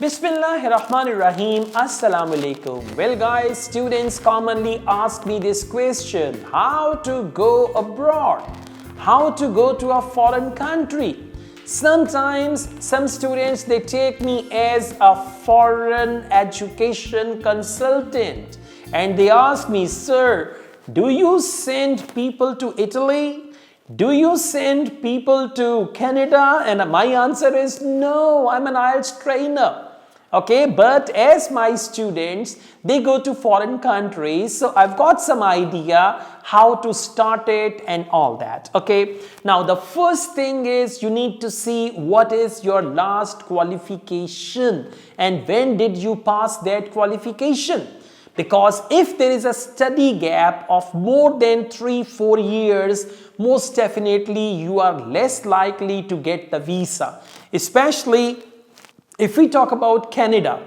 Bismillahirrahmanirrahim. Assalamu alaikum. Well guys, students commonly ask me this question: how to go abroad? How to go to a foreign country? Sometimes some students, they take me as a foreign education consultant and they ask me, sir, do you send people to Italy? Do you send people to Canada? And my answer is no, I'm an IELTS trainer. Okay, but as my students, they go to foreign countries, so I've got some idea how to start it and all that. Okay, now the first thing is you need to see what is your last qualification and when did you pass that qualification. Because if there is a study gap of more than 3-4 years, most definitely you are less likely to get the visa. Especially if we talk about Canada.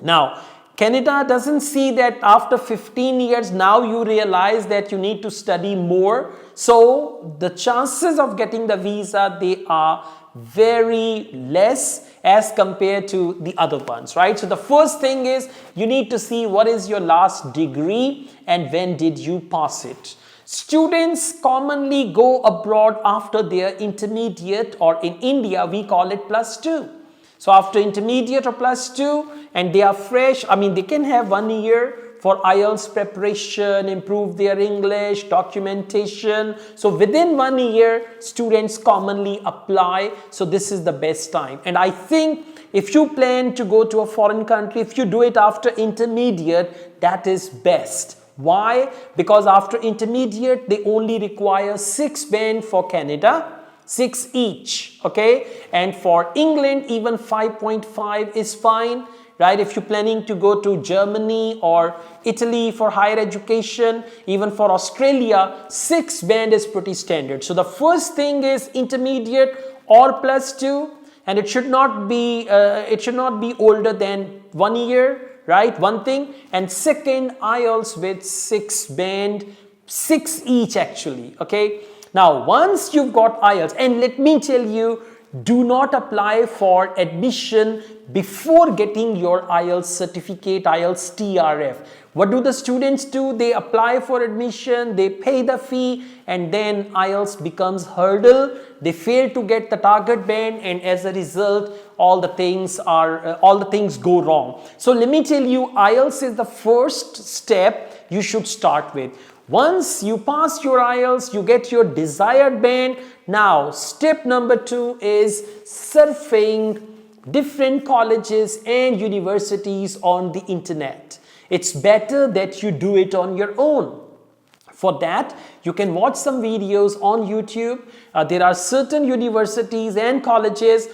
Now, Canada doesn't see that after 15 years now you realize that you need to study more. So the chances of getting the visa, they are very less as compared to the other ones, right? So the first thing is you need to see what is your last degree and when did you pass it. Students commonly go abroad after their intermediate, or in India we call it +2. So after intermediate or +2 and they are fresh, they can have 1 year for IELTS preparation, improve their English, documentation. So within 1 year, students commonly apply. So this is the best time. And I think if you plan to go to a foreign country, if you do it after intermediate, that is best. Why? Because after intermediate, they only require 6 band for Canada, 6 each, okay? And for England, even 5.5 is fine, right? If you're planning to go to Germany or Italy for higher education, even for Australia, 6 band is pretty standard. So the first thing is intermediate or +2, and it should not be older than 1 year, right? One thing. And second, IELTS with 6 band, 6 each actually, okay? Now, once you've got IELTS, and let me tell you, do not apply for admission before getting your IELTS certificate, IELTS TRF. What do the students do? They apply for admission, they pay the fee, and then IELTS becomes hurdle. They fail to get the target band, and as a result, all the things go wrong. So let me tell you, IELTS is the first step you should start with. Once you pass your IELTS, you get your desired band. Now, step number 2 is surfing different colleges and universities on the internet. It's better that you do it on your own. For that, you can watch some videos on YouTube. There are certain universities and colleges,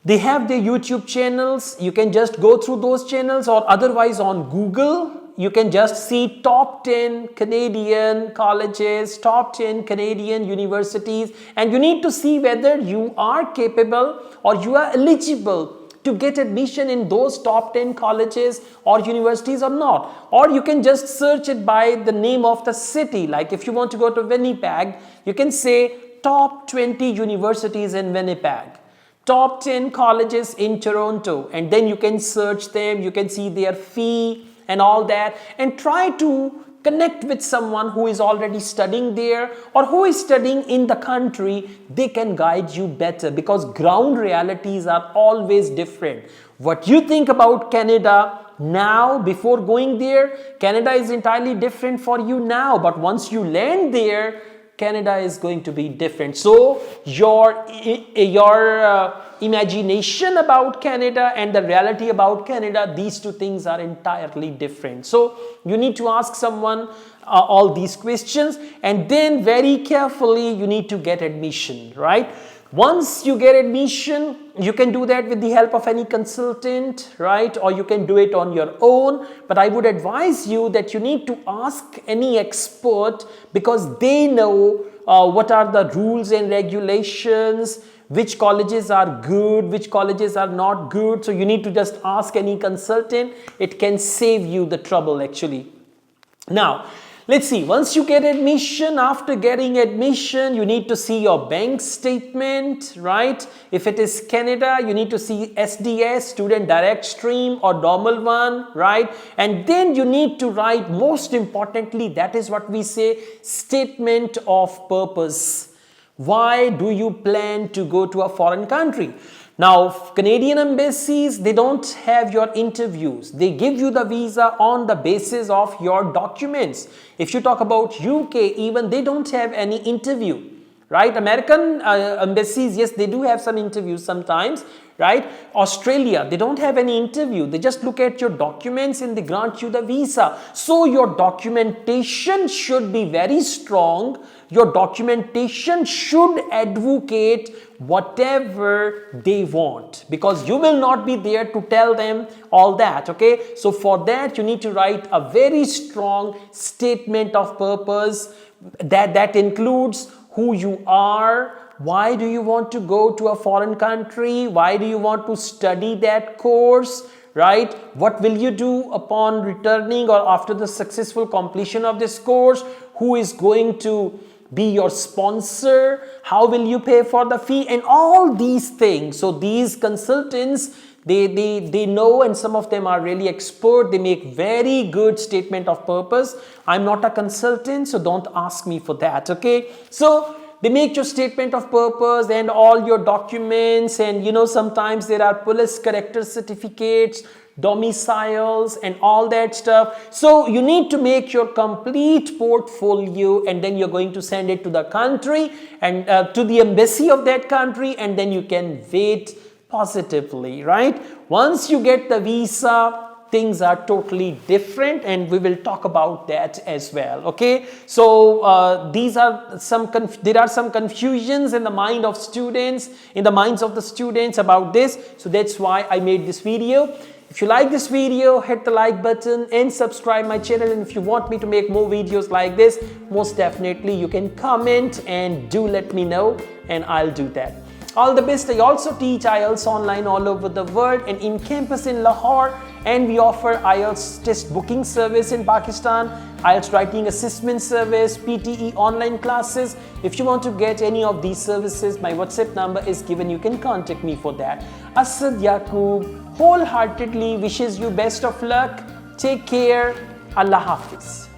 they have their YouTube channels. You can just go through those channels, or otherwise on Google, you can just see top 10 Canadian colleges, top 10 Canadian universities, and you need to see whether you are capable or you are eligible to get admission in those top 10 colleges or universities or not. Or you can just search it by the name of the city. Like if you want to go to Winnipeg, you can say top 20 universities in Winnipeg, top 10 colleges in Toronto, and then you can search them, you can see their fee and all that, and try to connect with someone who is already studying there or who is studying in the country. They can guide you better because ground realities are always different. What you think about Canada now before going there, Canada is entirely different for you now, but once you land there, Canada is going to be different. So your imagination about Canada and the reality about Canada, these two things are entirely different. So you need to ask someone all these questions, and then very carefully you need to get admission, right? Once you get admission, you can do that with the help of any consultant, right? Or you can do it on your own. But I would advise you that you need to ask any expert, because they know what are the rules and regulations, which colleges are good, which colleges are not good. So you need to just ask any consultant. It can save you the trouble actually. Now, Let's see, once you get admission, after getting admission, you need to see your bank statement, right? If it is Canada, you need to see SDS, Student Direct Stream or normal one, right? And then you need to write, most importantly, that is what we say, statement of purpose. Why do you plan to go to a foreign country? Now, Canadian embassies, they don't have your interviews. They give you the visa on the basis of your documents. If you talk about UK, even they don't have any interview, right? American embassies, yes, they do have some interviews sometimes, right? Australia, they don't have any interview. They just look at your documents and they grant you the visa. So your documentation should be very strong. Your documentation should advocate whatever they want, because you will not be there to tell them all that, okay? So for that, you need to write a very strong statement of purpose that includes who you are, why do you want to go to a foreign country, why do you want to study that course, right? What will you do upon returning or after the successful completion of this course? Who is going to be your sponsor? How will you pay for the fee? And all these things. So these consultants, they know, and some of them are really expert. They make very good statement of purpose. I'm not a consultant, so don't ask me for that, okay? So they make your statement of purpose and all your documents, and you know, sometimes there are police character certificates, domiciles and all that stuff. So you need to make your complete portfolio, and then you're going to send it to the country and to the embassy of that country, and then you can wait positively, right? Once you get the visa, things are totally different, and we will talk about that as well, okay? So there are some confusions in the minds of the students about this. So that's why I made this video. If you like this video, hit the like button and subscribe my channel. And if you want me to make more videos like this, most definitely you can comment and do let me know, and I'll do that. All the best. I also teach IELTS online all over the world and in campus in Lahore, and we offer IELTS test booking service in Pakistan, IELTS writing assessment service, PTE online classes. If you want to get any of these services, my WhatsApp number is given. You can contact me for that. Asad Yaqub wholeheartedly wishes you best of luck. Take care. Allah Hafiz.